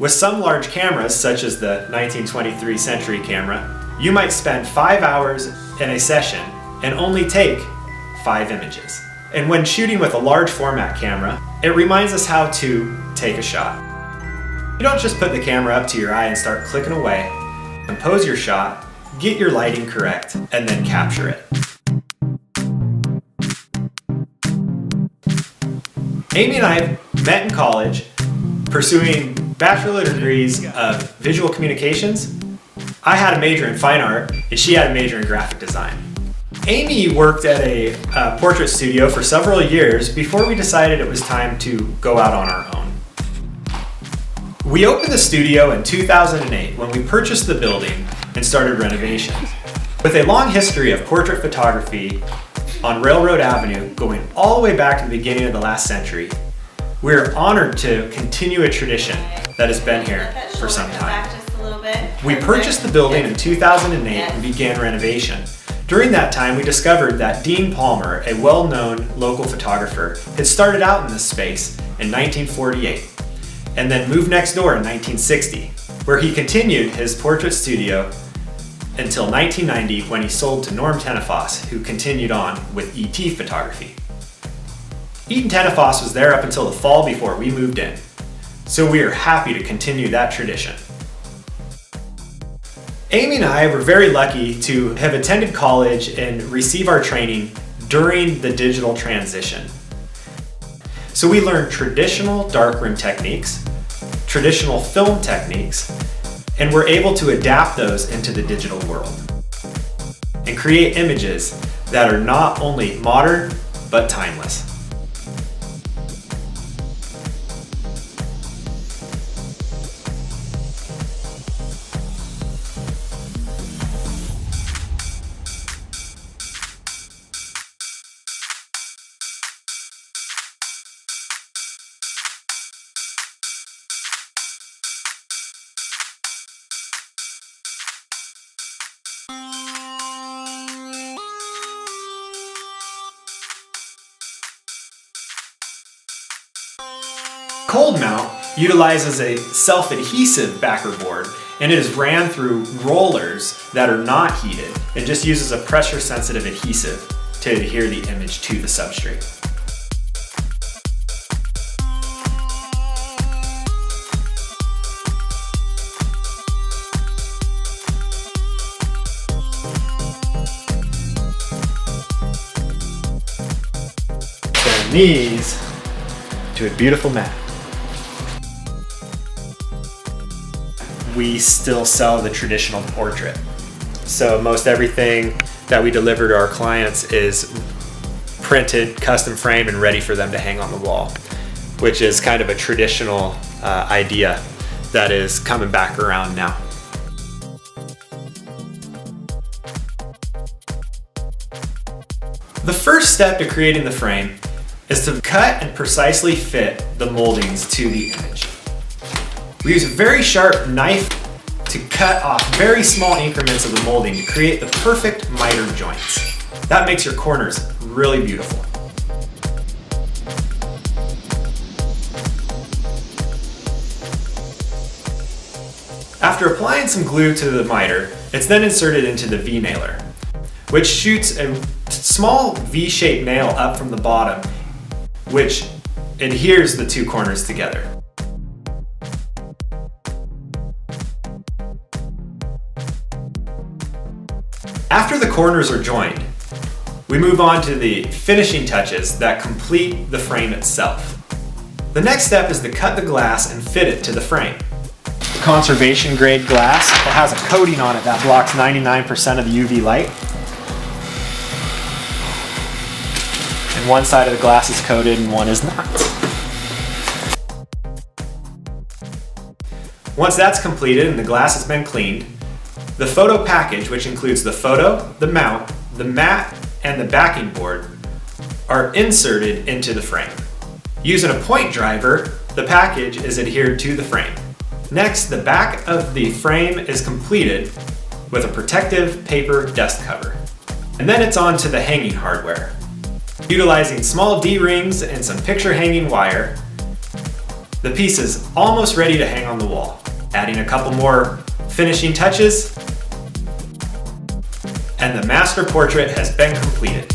With some large cameras, such as the 1923 Century camera, you might spend 5 hours in a session and only take 5 images. And when shooting with a large format camera, it reminds us how to take a shot. You don't just put the camera up to your eye and start clicking away. Compose your shot, get your lighting correct, and then capture it. Amy and I met in college pursuing bachelor degrees of visual communications. I had a major in fine art, and she had a major in graphic design. Amy worked at a portrait studio for several years before we decided it was time to go out on our own. We opened the studio in 2008 when we purchased the building and started renovations. With a long history of portrait photography on Railroad Avenue going all the way back to the beginning of the last century, we're honored to continue a tradition that has been here for some time. We purchased the building in 2008 and began renovation. During that time, we discovered that Dean Palmer, a well-known local photographer, had started out in this space in 1948 and then moved next door in 1960, where he continued his portrait studio until 1990 when he sold to Norm Tennefoss, who continued on with ET photography. Eaton Tennefoss was there up until the fall before we moved in, so we are happy to continue that tradition. Amy and I were very lucky to have attended college and receive our training during the digital transition. So we learned traditional darkroom techniques, traditional film techniques, and we're able to adapt those into the digital world and create images that are not only modern, but timeless. Cold mount utilizes a self-adhesive backer board, and it is ran through rollers that are not heated. It just uses a pressure-sensitive adhesive to adhere the image to the substrate. Turn these to a beautiful mat. We still sell the traditional portrait. So most everything that we deliver to our clients is printed, custom framed, and ready for them to hang on the wall, which is kind of a traditional idea that is coming back around now. The first step to creating the frame is to cut and precisely fit the moldings to the image. We use a very sharp knife to cut off very small increments of the molding to create the perfect miter joints. That makes your corners really beautiful. After applying some glue to the miter, it's then inserted into the V-nailer, which shoots a small V-shaped nail up from the bottom, which adheres the two corners together. After the corners are joined, we move on to the finishing touches that complete the frame itself. The next step is to cut the glass and fit it to the frame. Conservation grade glass, it has a coating on it that blocks 99% of the UV light. And one side of the glass is coated and one is not. Once that's completed and the glass has been cleaned, the photo package, which includes the photo, the mount, the mat, and the backing board, are inserted into the frame. Using a point driver, the package is adhered to the frame. Next, the back of the frame is completed with a protective paper dust cover. And then it's on to the hanging hardware. Utilizing small D-rings and some picture hanging wire, The piece is almost ready to hang on the wall. Adding a couple more finishing touches, and the master portrait has been completed.